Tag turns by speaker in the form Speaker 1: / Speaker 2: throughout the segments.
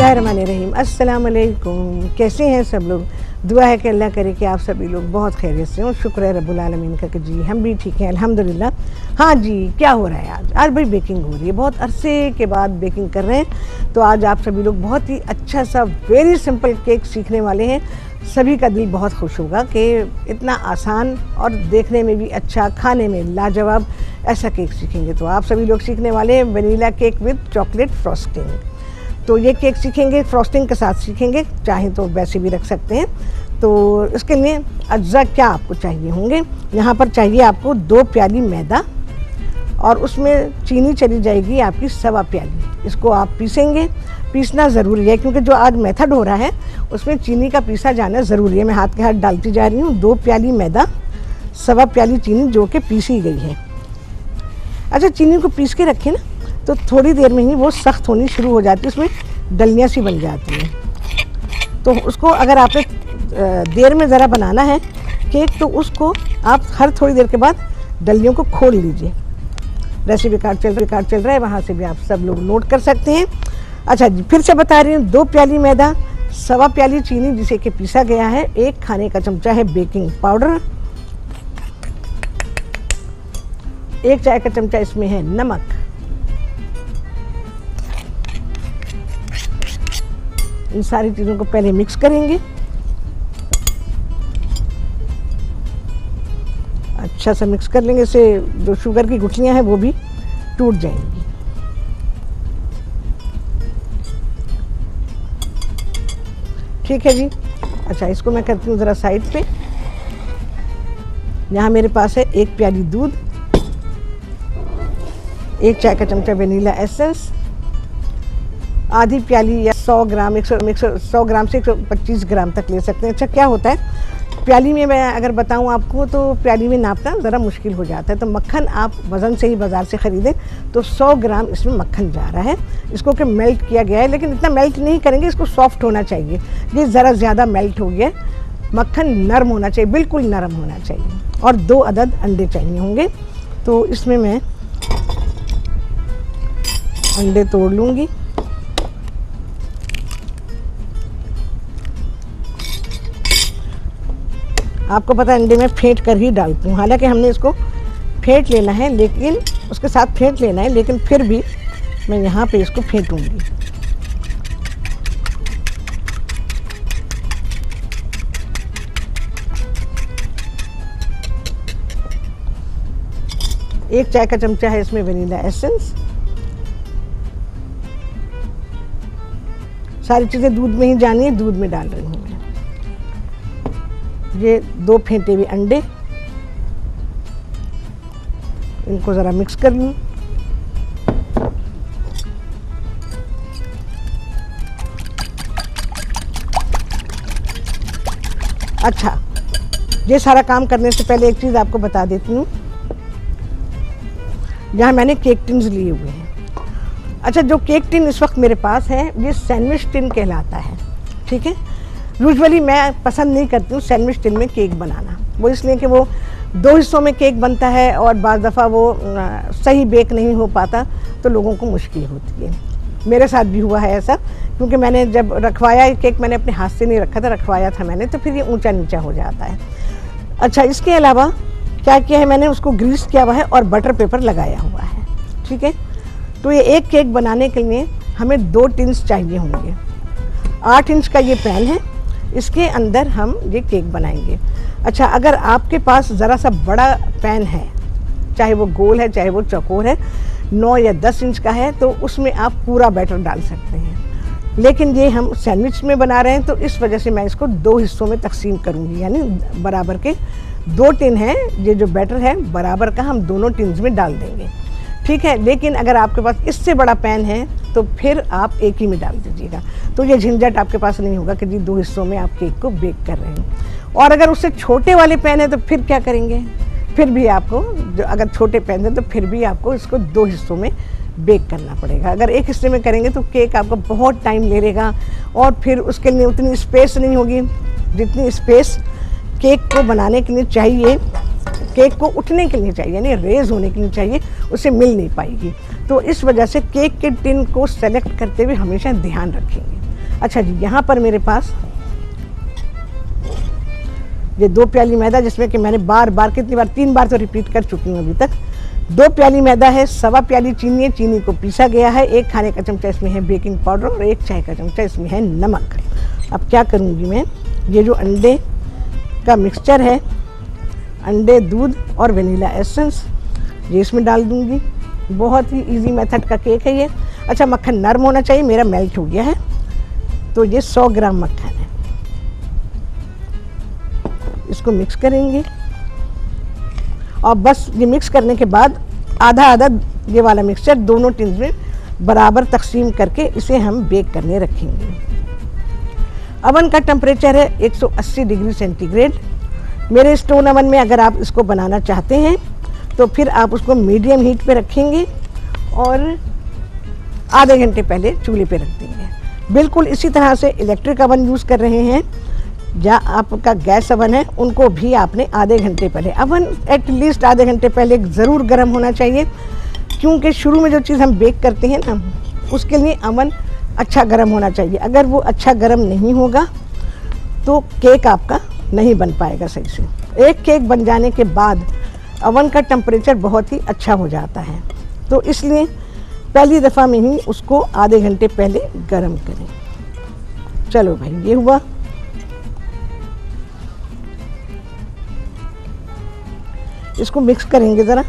Speaker 1: बिस्मिल्लाहिर्रहमानिर्रहीम। अस्सलाम वालेकुम। कैसे हैं सब लोग? दुआ है कि अल्लाह करे कि आप सभी लोग बहुत खैरियत से हों। शुक्र है रब्बुल आलमीन का कि जी हम भी ठीक हैं अल्हम्दुलिल्लाह। हाँ जी, क्या हो रहा है आज भाई बेकिंग हो रही है। बहुत अरसे के बाद बेकिंग कर रहे हैं, तो आज आप सभी लोग बहुत ही अच्छा सा वेरी सिंपल केक सीखने वाले हैं। सभी का दिल बहुत खुश होगा कि इतना आसान और देखने में भी अच्छा, खाने में लाजवाब ऐसा केक सीखेंगे। तो आप सभी लोग सीखने वाले हैं vanilla cake with chocolate frosting. तो ये केक सीखेंगे फ्रॉस्टिंग के साथ सीखेंगे, चाहें तो वैसे भी रख सकते हैं। तो इसके लिए अज्जा क्या आपको चाहिए होंगे, यहाँ पर चाहिए आपको 2 प्याली मैदा और उसमें चीनी चली जाएगी आपकी 1.25 प्याली। इसको आप पीसेंगे, पीसना ज़रूरी है क्योंकि जो आज मेथड हो रहा है उसमें चीनी का पीसा जाना ज़रूरी है। मैं हाथ के हाथ डालती जा रही हूँ। 2 प्याली मैदा, 1.25 प्याली चीनी जो कि पीसी गई है। अच्छा, चीनी को पीस के रखें ना तो थोड़ी देर में ही वो सख्त होनी शुरू हो जाती है, उसमें डलियाँ सी बन जाती हैं। तो उसको अगर आपने देर में ज़रा बनाना है केक तो उसको आप हर थोड़ी देर के बाद डलियों को खोल लीजिए। रेसिपी कार्ड चल रहा है, वहाँ से भी आप सब लोग नोट कर सकते हैं। अच्छा जी, फिर से बता रही हूँ। 2 प्याली मैदा, 1.25 प्याली चीनी जिसे कि पीसा गया है, 1 खाने का चमचा है बेकिंग पाउडर, 1 चाय का चमचा इसमें है नमक, इन सारी चीज़ों को पहले मिक्स करेंगे। अच्छा सा मिक्स कर लेंगे, इससे जो शुगर की गुठलियां हैं वो भी टूट जाएंगी। ठीक है जी। अच्छा, इसको मैं करती हूँ ज़रा साइड पे। यहाँ मेरे पास है 1 प्याली दूध, 1 चाय का चमचा वेनिला एसेंस, आधी प्याली या 100 ग्राम 100 ग्राम से 125 ग्राम तक ले सकते हैं। अच्छा, क्या होता है प्याली में, मैं अगर बताऊं आपको तो प्याली में नापना ज़रा मुश्किल हो जाता है। तो मक्खन आप वज़न से ही बाज़ार से ख़रीदें। तो 100 ग्राम इसमें मक्खन जा रहा है। इसको कि मेल्ट किया गया है, लेकिन इतना मेल्ट नहीं करेंगे, इसको सॉफ्ट होना चाहिए। ये ज़रा ज़्यादा मेल्ट हो गया। मक्खन नरम होना चाहिए, बिल्कुल नरम होना चाहिए। और 2 अदद अंडे चाहिए होंगे। तो इसमें मैं अंडे तोड़ लूँगी। आपको पता है अंडे में फेंट कर ही डालती हूँ, हालांकि हमने इसको फेंट लेना है, लेकिन उसके साथ फेंट लेना है, लेकिन फिर भी मैं यहाँ पे इसको फेंटूंगी। एक चाय का चमचा है इसमें वेनिला एसेंस। सारी चीज़ें दूध में ही जानी है, दूध में डाल रही हूँ मैं। ये 2 फेंटे हुए अंडे, इनको ज़रा मिक्स कर लूँ। अच्छा, ये सारा काम करने से पहले एक चीज़ आपको बता देती हूँ। यहाँ मैंने केक टिन्स लिए हुए हैं। अच्छा, जो केक टिन इस वक्त मेरे पास है ये सैंडविच टिन कहलाता है। ठीक है, यूजुअली मैं पसंद नहीं करती हूँ सैंडविच टिन में केक बनाना। वो इसलिए कि वो 2 हिस्सों में केक बनता है और बाज़ दफ़ा वो सही बेक नहीं हो पाता, तो लोगों को मुश्किल होती है। मेरे साथ भी हुआ है ऐसा, क्योंकि मैंने जब रखवाया केक, मैंने अपने हाथ से नहीं रखा था, रखवाया था मैंने, तो फिर ये ऊंचा नीचा हो जाता है। अच्छा, इसके अलावा क्या किया है मैंने, उसको ग्रीस किया हुआ है और बटर पेपर लगाया हुआ है। ठीक है, तो ये एक केक बनाने के लिए हमें 2 टिन्स चाहिए होंगे। 8 इंच का ये पैन है, इसके अंदर हम ये केक बनाएंगे। अच्छा, अगर आपके पास ज़रा सा बड़ा पैन है, चाहे वो गोल है चाहे वो चौकोर है, 9 या 10 इंच का है, तो उसमें आप पूरा बैटर डाल सकते हैं। लेकिन ये हम सैंडविच में बना रहे हैं, तो इस वजह से मैं इसको 2 हिस्सों में तकसीम करूँगी, यानी बराबर के 2 टिन हैं। ये जो बैटर है बराबर का हम दोनों टिन्स में डाल देंगे। ठीक है, लेकिन अगर आपके पास इससे बड़ा पैन है तो फिर आप एक ही में डाल दीजिएगा, तो ये झंझट आपके पास नहीं होगा कि जी 2 हिस्सों में आप केक को बेक कर रहे हैं। और अगर उससे छोटे वाले पैन है तो फिर क्या करेंगे, फिर भी आपको अगर छोटे पैन है तो फिर भी आपको इसको 2 हिस्सों में बेक करना पड़ेगा। अगर एक हिस्से में करेंगे तो केक आपको बहुत टाइम ले लेगा और फिर उसके लिए उतनी स्पेस नहीं होगी जितनी स्पेस केक को बनाने के लिए चाहिए, केक को उठने के लिए चाहिए, यानी रेज होने के लिए चाहिए, उसे मिल नहीं पाएगी। तो इस वजह से केक के टिन को सेलेक्ट करते हुए हमेशा ध्यान रखेंगे। अच्छा जी, यहाँ पर मेरे पास ये 2 प्याली मैदा, जिसमें कि मैंने बार बार, कितनी बार, 3 बार तो रिपीट कर चुकी हूँ अभी तक। 2 प्याली मैदा है, 1.25 प्याली चीनी है, चीनी को पीसा गया है, 1 खाने का चमचा इसमें है बेकिंग पाउडर और 1 चाय का चमचा इसमें है नमक। अब क्या करूँगी मैं, ये जो अंडे का मिक्सचर है, अंडे, दूध और वनीला एसेंस, ये इसमें डाल दूँगी। बहुत ही इजी मेथड का केक है ये। अच्छा, मक्खन नरम होना चाहिए, मेरा मेल्ट हो गया है, तो ये 100 ग्राम मक्खन है। इसको मिक्स करेंगे और बस ये मिक्स करने के बाद आधा आधा ये वाला मिक्सचर दोनों टिन्स में बराबर तकसीम करके इसे हम बेक करने रखेंगे। अवन का टेम्परेचर है 180 डिग्री सेंटीग्रेड। मेरे स्टोन अवन में अगर आप इसको बनाना चाहते हैं तो फिर आप उसको मीडियम हीट पे रखेंगे और आधे घंटे पहले चूल्हे पे रख देंगे। बिल्कुल इसी तरह से इलेक्ट्रिक अवन यूज़ कर रहे हैं या आपका गैस अवन है, उनको भी आपने आधे घंटे पहले, अवन एटलीस्ट आधे घंटे पहले ज़रूर गर्म होना चाहिए, क्योंकि शुरू में जो चीज़ हम बेक करते हैं ना, उसके लिए अवन अच्छा गर्म होना चाहिए। अगर वो अच्छा गर्म नहीं होगा तो केक आपका नहीं बन पाएगा सही से। एक केक बन जाने के बाद अवन का टेम्परेचर बहुत ही अच्छा हो जाता है, तो इसलिए पहली दफ़ा में ही उसको आधे घंटे पहले गर्म करें। चलो भाई, ये हुआ। इसको मिक्स करेंगे ज़रा,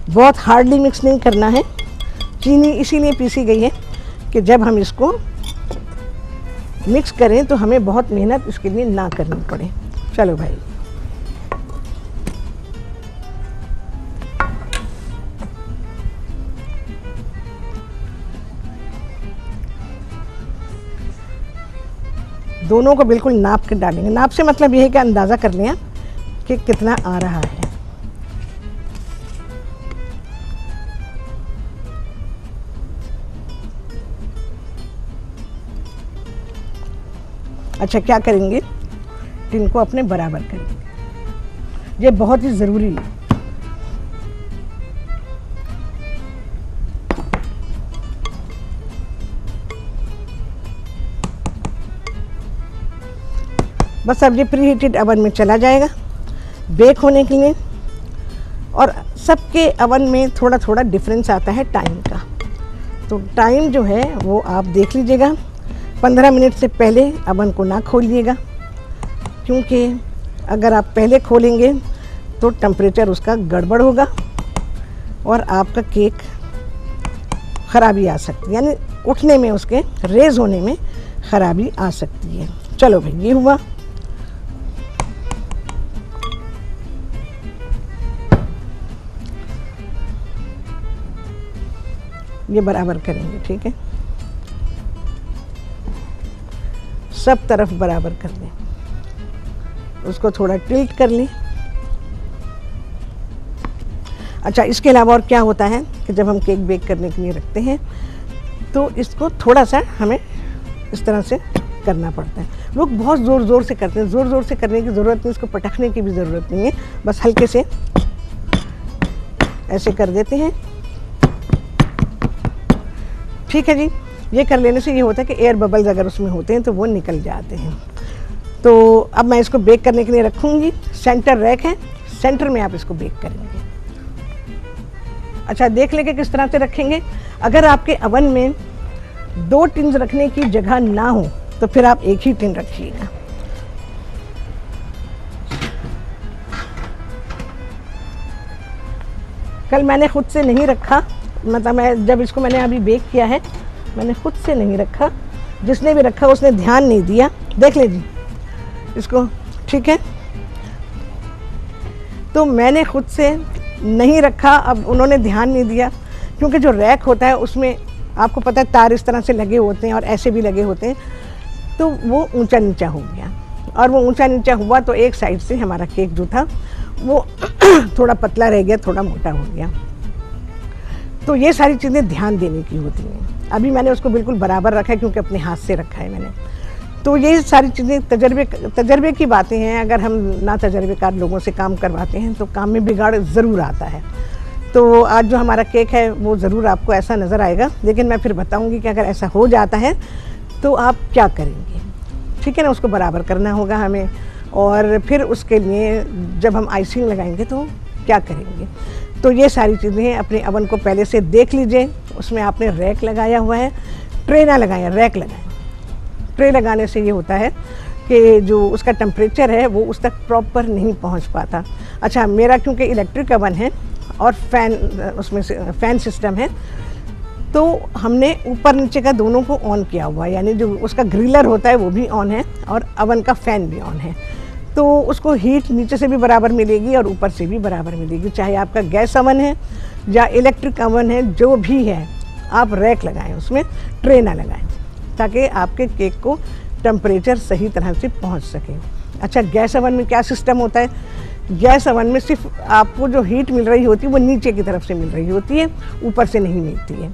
Speaker 1: बहुत हार्डली मिक्स नहीं करना है। चीनी इसीलिए पीसी गई है कि जब हम इसको मिक्स करें तो हमें बहुत मेहनत इसके लिए ना करनी पड़े। चलो भाई, दोनों को बिल्कुल नाप के डालेंगे। नाप से मतलब ये है कि अंदाज़ा कर लें कि कितना आ रहा है। अच्छा, क्या करेंगे, टिन को अपने बराबर करेंगे, ये बहुत ही ज़रूरी है। बस अब ये प्री हीटेड अवन में चला जाएगा बेक होने के लिए। और सबके अवन में थोड़ा थोड़ा डिफरेंस आता है टाइम का, तो टाइम जो है वो आप देख लीजिएगा। 15 मिनट से पहले अवन को ना खोलिएगा, क्योंकि अगर आप पहले खोलेंगे तो टेम्परेचर उसका गड़बड़ होगा और आपका केक ख़राबी आ सकती है, यानी उठने में, उसके रेज़ होने में ख़राबी आ सकती है। चलो भाई, ये हुआ। ये बराबर करेंगे, ठीक है, सब तरफ बराबर कर लें। उसको थोड़ा टिल्ट कर लें। अच्छा, इसके अलावा और क्या होता है कि जब हम केक बेक करने के लिए रखते हैं तो इसको थोड़ा सा हमें इस तरह से करना पड़ता है। लोग बहुत ज़ोर ज़ोर से करते हैं, ज़ोर ज़ोर से करने की ज़रूरत नहीं, इसको पटकने की भी ज़रूरत नहीं है, बस हल्के से ऐसे कर देते हैं। ठीक है जी, ये कर लेने से ये होता है कि एयर बबल्स अगर उसमें होते हैं तो वो निकल जाते हैं। तो अब मैं इसको बेक करने के लिए रखूँगी। सेंटर रैक है, सेंटर में आप इसको बेक करेंगे। अच्छा, देख लेंगे किस तरह से रखेंगे। अगर आपके अवन में 2 टिन्स रखने की जगह ना हो तो फिर आप एक ही टिन रखिएगा। कल मैंने खुद से नहीं रखा, मतलब मैं जब इसको मैंने अभी बेक किया है, मैंने खुद से नहीं रखा, जिसने भी रखा उसने ध्यान नहीं दिया। देख ले जी इसको, ठीक है, तो मैंने खुद से नहीं रखा, अब उन्होंने ध्यान नहीं दिया, क्योंकि जो रैक होता है उसमें आपको पता है तार इस तरह से लगे होते हैं और ऐसे भी लगे होते हैं, तो वो ऊंचा नीचा हो गया, और वो ऊंचा नीचा हुआ तो एक साइड से हमारा केक जो था वो थोड़ा पतला रह गया, थोड़ा मोटा हो गया। तो ये सारी चीज़ें ध्यान देने की होती हैं। अभी मैंने उसको बिल्कुल बराबर रखा है क्योंकि अपने हाथ से रखा है मैंने। तो ये सारी चीज़ें तजर्बे की बातें हैं। अगर हम ना तजर्बेकार लोगों से काम करवाते हैं तो काम में बिगाड़ ज़रूर आता है। तो आज जो हमारा केक है वो ज़रूर आपको ऐसा नज़र आएगा, लेकिन मैं फिर बताऊंगी कि अगर ऐसा हो जाता है तो आप क्या करेंगे, ठीक है ना, उसको बराबर करना होगा हमें। और फिर उसके लिए जब हम आइसिंग लगाएंगे तो क्या करेंगे, तो ये सारी चीज़ें अपने अवन को पहले से देख लीजिए। उसमें आपने रैक लगाया हुआ है, ट्रे ना लगाएं, रैक लगाएं। ट्रे लगाने से ये होता है कि जो उसका टेम्परेचर है वो उस तक प्रॉपर नहीं पहुंच पाता। अच्छा, मेरा क्योंकि इलेक्ट्रिक अवन है और फैन, उसमें से फ़ैन सिस्टम है, तो हमने ऊपर नीचे का दोनों को ऑन किया हुआ है, यानी जो उसका ग्रिलर होता है वो भी ऑन है और अवन का फ़ैन भी ऑन है। तो उसको हीट नीचे से भी बराबर मिलेगी और ऊपर से भी बराबर मिलेगी। चाहे आपका गैस अवन है या इलेक्ट्रिक अवन है, जो भी है, आप रैक लगाएं, उसमें ट्रे ना लगाएं, ताकि आपके केक को टेम्परेचर सही तरह से पहुंच सके। अच्छा, गैस अवन में क्या सिस्टम होता है, गैस अवन में सिर्फ आपको जो हीट मिल रही होती है वो नीचे की तरफ से मिल रही होती है, ऊपर से नहीं मिलती है।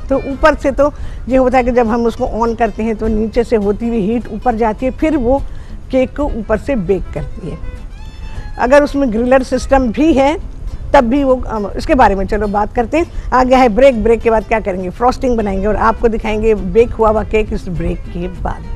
Speaker 1: तो ऊपर से तो ये होता है कि जब हम उसको ऑन करते हैं तो नीचे से होती हुई हीट ऊपर जाती है, फिर वो केक को ऊपर से बेक करती है। अगर उसमें ग्रिलर सिस्टम भी है तब भी वो, इसके बारे में चलो बात करते हैं। आ गया है ब्रेक। ब्रेक के बाद क्या करेंगे, फ्रॉस्टिंग बनाएंगे और आपको दिखाएंगे बेक हुआ हुआ केक इस ब्रेक के बाद।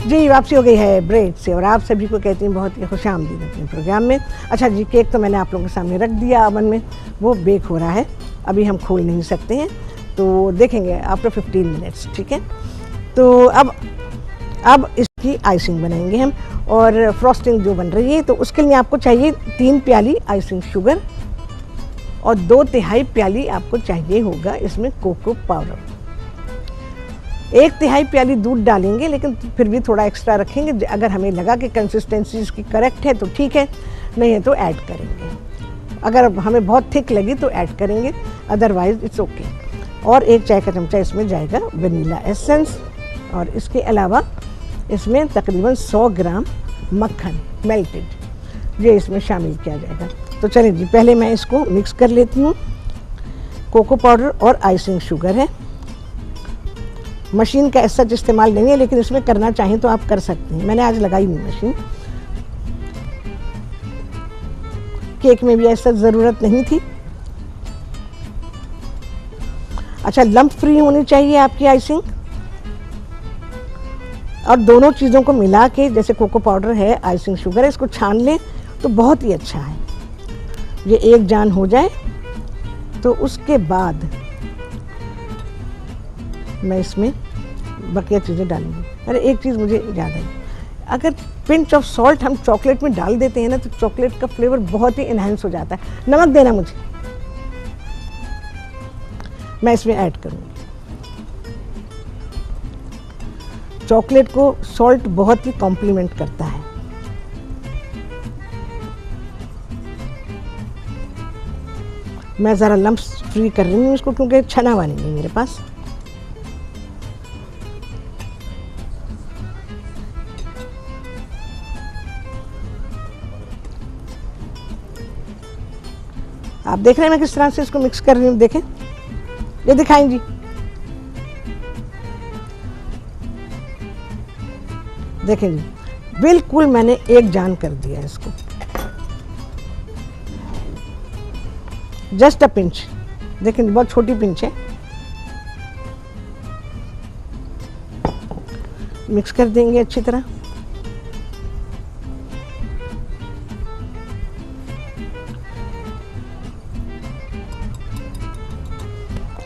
Speaker 1: जी, वापसी हो गई है ब्रेक से और आप सभी को कहती हूँ बहुत ही खुशामदीद अपने प्रोग्राम में। अच्छा जी, केक तो मैंने आप लोगों के सामने रख दिया अवन में, वो बेक हो रहा है, अभी हम खोल नहीं सकते हैं, तो देखेंगे आफ्टर 15 मिनट्स, ठीक है। तो अब इसकी आइसिंग बनाएंगे हम, और फ्रॉस्टिंग जो बन रही है तो उसके लिए आपको चाहिए 3 प्याली आइसिंग शुगर और 2/3 प्याली आपको चाहिए होगा इसमें कोको पाउडर। 1/3 प्याली दूध डालेंगे, लेकिन फिर भी थोड़ा एक्स्ट्रा रखेंगे। अगर हमें लगा कि कंसिस्टेंसी इसकी करेक्ट है तो ठीक है, नहीं है तो ऐड करेंगे। अगर हमें बहुत थिक लगी तो ऐड करेंगे, अदरवाइज इट्स ओके। और 1 चाय का चमचा इसमें जाएगा वनीला एसेंस, और इसके अलावा इसमें तकरीबन 100 ग्राम मक्खन मेल्टेड, ये इसमें शामिल किया जाएगा। तो चलिए जी, पहले मैं इसको मिक्स कर लेती हूँ। कोको पाउडर और आइसिंग शुगर है, मशीन का ऐसा इस्तेमाल नहीं है, लेकिन इसमें करना चाहें तो आप कर सकते हैं। मैंने आज लगाई नहीं मशीन, केक में भी ऐसा ज़रूरत नहीं थी। अच्छा, लंप फ्री होनी चाहिए आपकी आइसिंग, और दोनों चीज़ों को मिला के, जैसे कोको पाउडर है, आइसिंग शुगर है, इसको छान लें तो बहुत ही अच्छा है। ये एक जान हो जाए तो उसके बाद मैं इसमें बकिया चीज़ें डालूंगी। अरे एक चीज़ मुझे याद आई, अगर पिंच ऑफ सॉल्ट हम चॉकलेट में डाल देते हैं ना, तो चॉकलेट का फ्लेवर बहुत ही इन्हांस हो जाता है। नमक देना मुझे, मैं इसमें ऐड करूँगी। चॉकलेट को सॉल्ट बहुत ही कॉम्प्लीमेंट करता है। मैं ज़रा लम्प्स फ्री कर रही हूँ इसको, क्योंकि छना वाली नहीं मेरे पास। आप देख रहे हैं मैं किस तरह से इसको मिक्स कर रही हूँ, देखें, ये दिखाएं जी। देखें जी, बिल्कुल मैंने एक जान कर दिया इसको, जस्ट अ पिंच। देखें, बहुत छोटी पिंच है। मिक्स कर देंगे अच्छी तरह।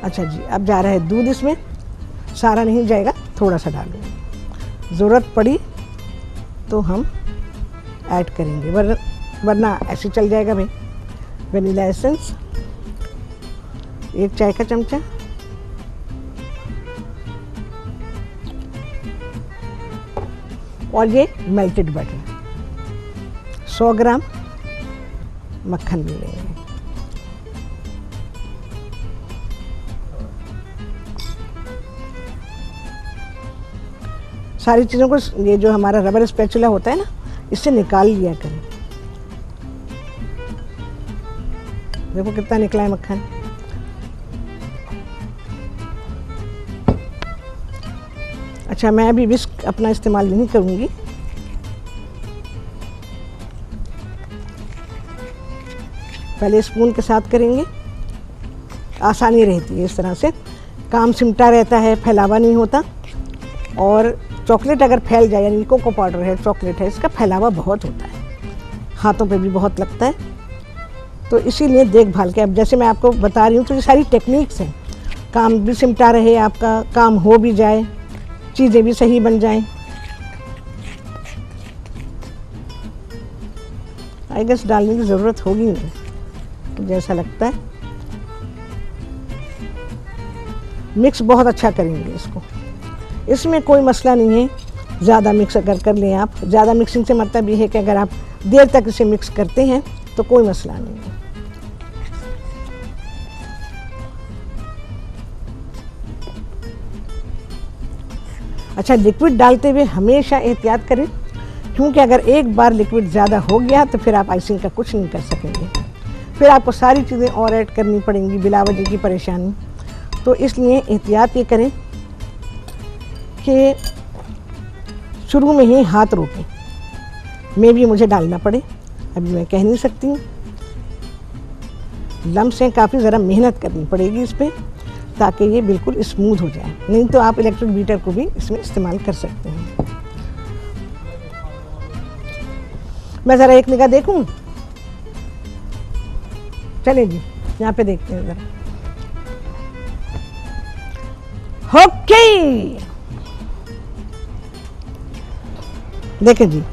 Speaker 1: अच्छा जी, अब जा रहा है दूध इसमें, सारा नहीं जाएगा, थोड़ा सा डालूंगी, ज़रूरत पड़ी तो हम ऐड करेंगे, वरना ऐसे चल जाएगा भाई। वनीला एसेंस 1 चाय का चमचा, और ये मेल्टेड बटर 100 ग्राम मक्खन भी लेंगे। सारी चीज़ों को, ये जो हमारा रबर स्पैचुला होता है ना, इससे निकाल लिया करें। देखो कितना निकला है मक्खन। अच्छा, मैं अभी विस्क अपना इस्तेमाल नहीं करूँगी। पहले स्पून के साथ करेंगे, आसानी रहती है, इस तरह से काम सिमटा रहता है, फैलावा नहीं होता। और चॉकलेट अगर फैल जाए, यानी कोको पाउडर है, चॉकलेट है, इसका फैलावा बहुत होता है, हाथों पे भी बहुत लगता है। तो इसीलिए देखभाल के, अब जैसे मैं आपको बता रही हूँ तो ये सारी टेक्निक्स हैं, काम भी सिमटा रहे, आपका काम हो भी जाए, चीज़ें भी सही बन जाएं। आई गेस डालने की ज़रूरत होगी नहीं, जैसा लगता है। मिक्स बहुत अच्छा करेंगे इसको, इसमें कोई मसला नहीं है। ज़्यादा मिक्स अगर कर लें आप, ज़्यादा मिक्सिंग से मतलब ये है कि अगर आप देर तक इसे मिक्स करते हैं तो कोई मसला नहीं है। अच्छा, लिक्विड डालते हुए हमेशा एहतियात करें, क्योंकि अगर एक बार लिक्विड ज़्यादा हो गया तो फिर आप आइसिंग का कुछ नहीं कर सकेंगे, फिर आपको सारी चीज़ें और ऐड करनी पड़ेंगी बिला वजह की परेशानी। तो इसलिए एहतियात ये करें कि शुरू में ही हाथ रोकें। मैं भी मुझे डालना पड़े, अभी मैं कह नहीं सकती हूँ, लम्स हैं, काफ़ी ज़रा मेहनत करनी पड़ेगी इस पर, ताकि ये बिल्कुल स्मूथ हो जाए। नहीं तो आप इलेक्ट्रिक बीटर को भी इसमें इस्तेमाल कर सकते हैं। मैं ज़रा एक निगाह देखूं, चले जी, यहाँ पे देखते हैं ज़रा। ओके, देखें जी,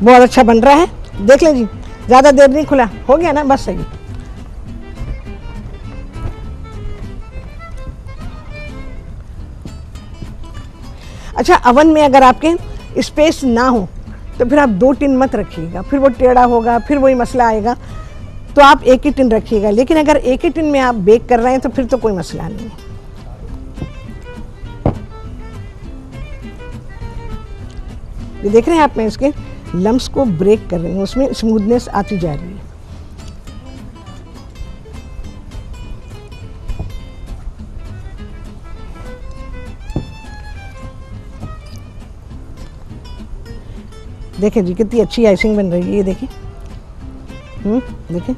Speaker 1: बहुत अच्छा बन रहा है, देख लें जी, ज़्यादा देर नहीं खुला, हो गया ना, बस सही। अच्छा, अवन में अगर आपके स्पेस ना हो तो फिर आप 2 टिन मत रखिएगा, फिर वो टेढ़ा होगा, फिर वही मसला आएगा। तो आप एक ही टिन रखिएगा, लेकिन अगर एक ही टिन में आप बेक कर रहे हैं तो फिर तो कोई मसला नहीं है। ये देख रहे हैं आप, मैं इसके लम्स को ब्रेक कर रही हूँ, उसमें स्मूथनेस आती जा रही है। देखें जी, कितनी अच्छी आइसिंग बन रही है, ये देखिए। देखें,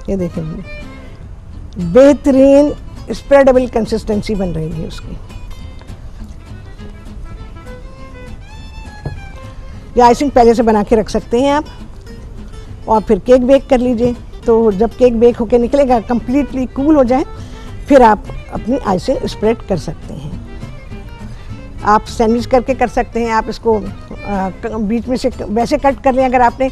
Speaker 1: ये देखें जी, बेहतरीन स्प्रेडेबल कंसिस्टेंसी बन रही है उसकी। ये आइसिंग पहले से बना के रख सकते हैं आप, और फिर केक बेक कर लीजिए। तो जब केक बेक होके निकलेगा, कंप्लीटली कूल हो जाए, फिर आप अपनी आइसिंग स्प्रेड कर सकते हैं। आप सैंडविच करके कर सकते हैं, आप इसको बीच में से वैसे कट कर लें। अगर आपने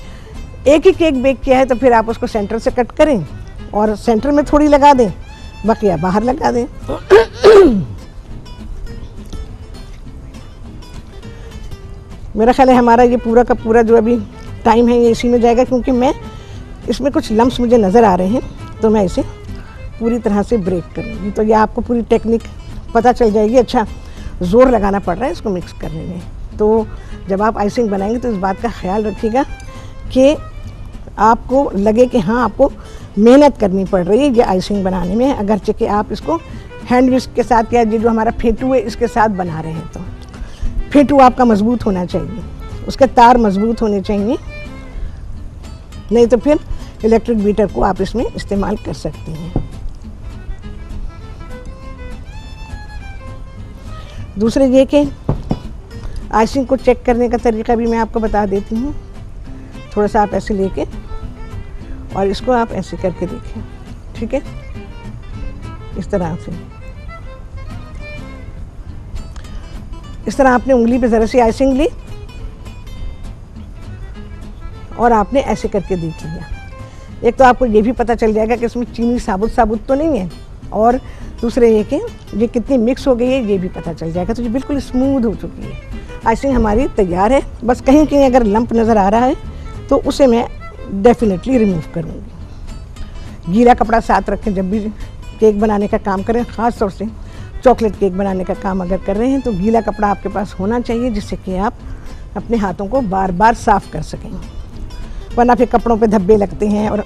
Speaker 1: एक ही केक बेक किया है तो फिर आप उसको सेंटर से कट करें और सेंटर में थोड़ी लगा दें, बकिया बाहर लगा दें। मेरा ख्याल है हमारा ये पूरा का पूरा जो अभी टाइम है ये इसी में जाएगा, क्योंकि मैं इसमें कुछ लम्स मुझे नज़र आ रहे हैं, तो मैं इसे पूरी तरह से ब्रेक करूँगी। तो ये आपको पूरी टेक्निक पता चल जाएगी। अच्छा, ज़ोर लगाना पड़ रहा है इसको मिक्स करने में, तो जब आप आइसिंग बनाएंगे तो इस बात का ख्याल रखिएगा कि आपको लगे कि हाँ, आपको मेहनत करनी पड़ रही है ये आइसिंग बनाने में, अगरचे कि आप इसको हैंड विस्क के साथ या जो हमारा फेंटू है इसके साथ बना रहे हैं। तो फेंटू आपका मजबूत होना चाहिए, उसके तार मजबूत होने चाहिए, नहीं तो फिर इलेक्ट्रिक बीटर को आप इसमें इस्तेमाल कर सकते हैं। दूसरे ये कि आइसिंग को चेक करने का तरीका भी मैं आपको बता देती हूँ। थोड़ा सा आप ऐसे लेके और इसको आप ऐसे करके देखें, ठीक है, इस तरह से। इस तरह आपने उंगली पे ज़रा सी आइसिंग ली और आपने ऐसे करके देख लिया। एक तो आपको ये भी पता चल जाएगा कि इसमें चीनी साबुत साबुत तो नहीं है, और दूसरे ये कि ये कितनी मिक्स हो गई है ये भी पता चल जाएगा। तो ये बिल्कुल स्मूथ हो चुकी है, आइसिंग हमारी तैयार है। बस कहीं कहीं अगर लंप नज़र आ रहा है तो उसे मैं डेफिनेटली रिमूव करूँगी। गीला कपड़ा साथ रखें जब भी केक बनाने का काम करें, ख़ास तौर से चॉकलेट केक बनाने का काम अगर कर रहे हैं तो गीला कपड़ा आपके पास होना चाहिए, जिससे कि आप अपने हाथों को बार बार साफ कर सकें, वरना फिर कपड़ों पे धब्बे लगते हैं और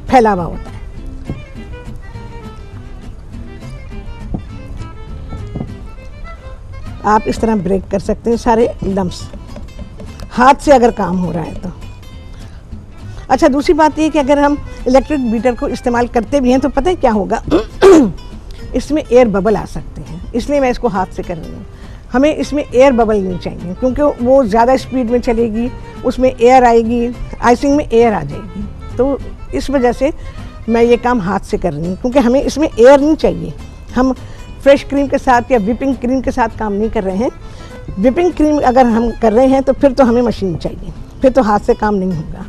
Speaker 1: फैला हुआ होता है। आप इस तरह ब्रेक कर सकते हैं सारे लम्स, हाथ से अगर काम हो रहा है तो। अच्छा, दूसरी बात ये कि अगर हम इलेक्ट्रिक बीटर को इस्तेमाल करते भी हैं तो पता है क्या होगा इसमें एयर बबल आ सकते हैं, इसलिए मैं इसको हाथ से कर रही हूँ। हमें इसमें एयर बबल नहीं चाहिए क्योंकि वो ज़्यादा स्पीड में चलेगी, उसमें एयर आएगी, आइसिंग में एयर आ जाएगी। तो इस वजह से मैं ये काम हाथ से कर रही हूँ, क्योंकि हमें इसमें एयर नहीं चाहिए। हम फ्रेश क्रीम के साथ या विपिंग क्रीम के साथ काम नहीं कर रहे हैं। विपिंग क्रीम अगर हम कर रहे हैं तो फिर तो हमें मशीन चाहिए, फिर तो हाथ से काम नहीं होगा।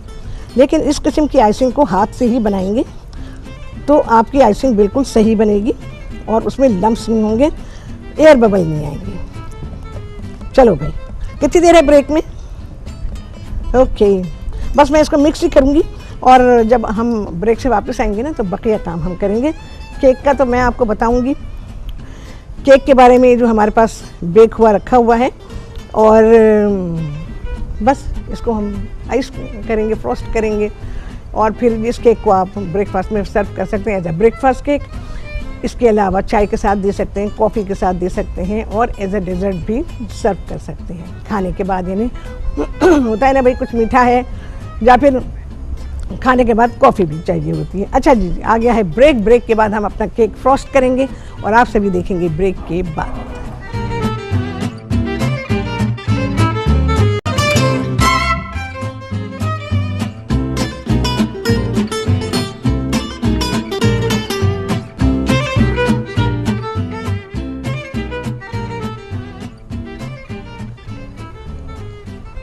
Speaker 1: लेकिन इस किस्म की आइसिंग को हाथ से ही बनाएंगे तो आपकी आइसिंग बिल्कुल सही बनेगी और उसमें लम्स नहीं होंगे, एयर बबल नहीं आएंगे। चलो भाई, कितनी देर है ब्रेक में? ओके, बस मैं इसको मिक्स ही करूँगी और जब हम ब्रेक से वापस आएंगे ना तो बकिया काम हम करेंगे। केक का तो मैं आपको बताऊँगी केक के बारे में, जो हमारे पास बेक हुआ रखा हुआ है, और बस इसको हम आइस करेंगे, फ्रोस्ट करेंगे, और फिर इस केक को आप ब्रेकफास्ट में सर्व कर सकते हैं एज अ ब्रेकफास्ट केक। इसके अलावा चाय के साथ दे सकते हैं, कॉफ़ी के साथ दे सकते हैं, और एज अ डेजर्ट भी सर्व कर सकते हैं खाने के बाद। यानी होता है ना भाई, कुछ मीठा है या फिर खाने के बाद कॉफ़ी भी चाहिए होती है। अच्छा जी, आ गया है ब्रेक। ब्रेक के बाद हम अपना केक फ्रोस्ट करेंगे और आप सभी देखेंगे ब्रेक के बाद।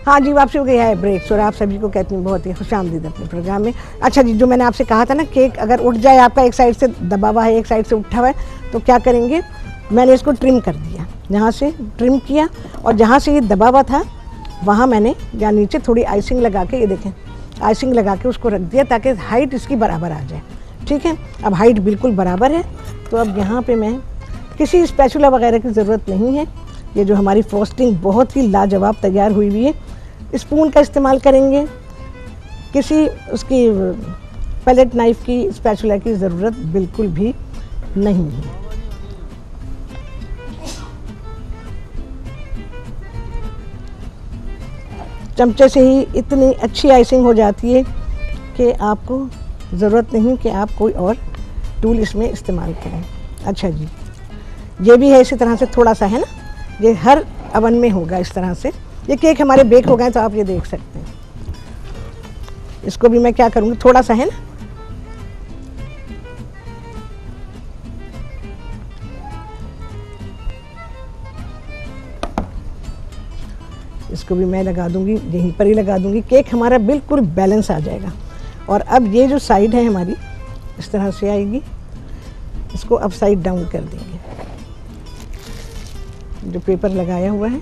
Speaker 1: हाँ जी, वापसी हो गया है ब्रेक, और आप सभी को कहती हूँ बहुत ही खुशामदीद अपने प्रोग्राम में। अच्छा जी, जो मैंने आपसे कहा था ना, केक अगर उठ जाए आपका, एक साइड से दबा हुआ है, एक साइड से उठा हुआ है, तो क्या करेंगे? मैंने इसको ट्रिम कर दिया, यहाँ से ट्रिम किया, और जहाँ से ये दबा हुआ था वहाँ मैंने या नीचे थोड़ी आइसिंग लगा के, ये देखें आइसिंग लगा के उसको रख दिया ताकि हाइट इसकी बराबर आ जाए। ठीक है, अब हाइट बिल्कुल बराबर है। तो अब यहाँ पर मैं किसी स्पैचुला वगैरह की ज़रूरत नहीं है। ये जो हमारी फ्रोस्टिंग बहुत ही लाजवाब तैयार हुई हुई है। स्पून का इस्तेमाल करेंगे, किसी उसकी पैलेट नाइफ की, स्पैचुला की ज़रूरत बिल्कुल भी नहीं है। चमचे से ही इतनी अच्छी आइसिंग हो जाती है कि आपको ज़रूरत नहीं कि आप कोई और टूल इसमें इस्तेमाल करें। अच्छा जी, ये भी है इसी तरह से, थोड़ा सा है ना, ये हर अवन में होगा इस तरह से। ये केक हमारे बेक हो गए तो आप ये देख सकते हैं। इसको भी मैं क्या करूँगी, थोड़ा सा है ना, इसको भी मैं लगा दूंगी, यहीं पर ही लगा दूंगी। केक हमारा बिल्कुल बैलेंस आ जाएगा। और अब ये जो साइड है हमारी इस तरह से आएगी, इसको अब साइड डाउन कर देंगे। जो पेपर लगाया हुआ है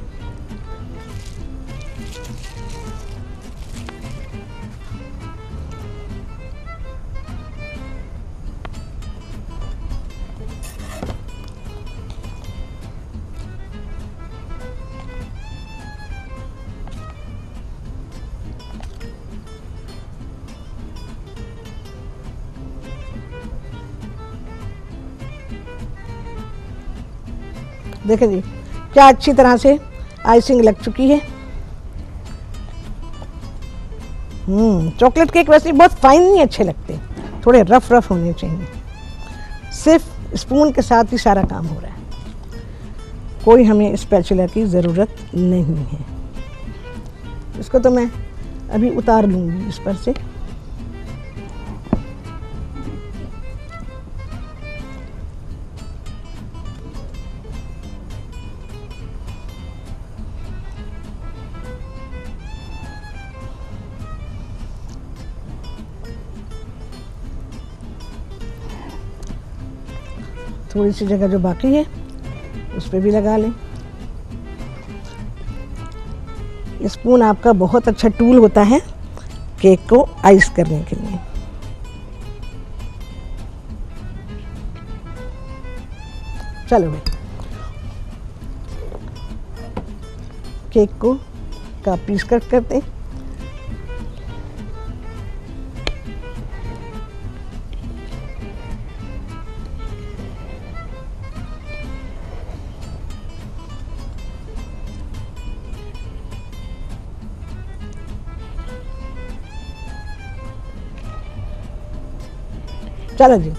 Speaker 1: देखें जी, क्या अच्छी तरह से आइसिंग लग चुकी है। चॉकलेट केक वैसे बहुत फाइन नहीं अच्छे लगते, थोड़े रफ रफ होने चाहिए। सिर्फ स्पून के साथ ही सारा काम हो रहा है, कोई हमें स्पैचुला की ज़रूरत नहीं है। इसको तो मैं अभी उतार लूँगी इस पर से। थोड़ी सी जगह जो बाकी है उस पर भी लगा लें। स्पून आपका बहुत अच्छा टूल होता है केक को आइस करने के लिए। चलो भाई, केक को इसका पीस कट करते हैं। चलो जी,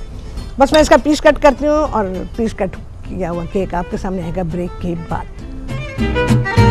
Speaker 1: बस मैं इसका पीस कट करती हूँ और पीस कट किया हुआ केक आपके सामने आएगा ब्रेक के बाद।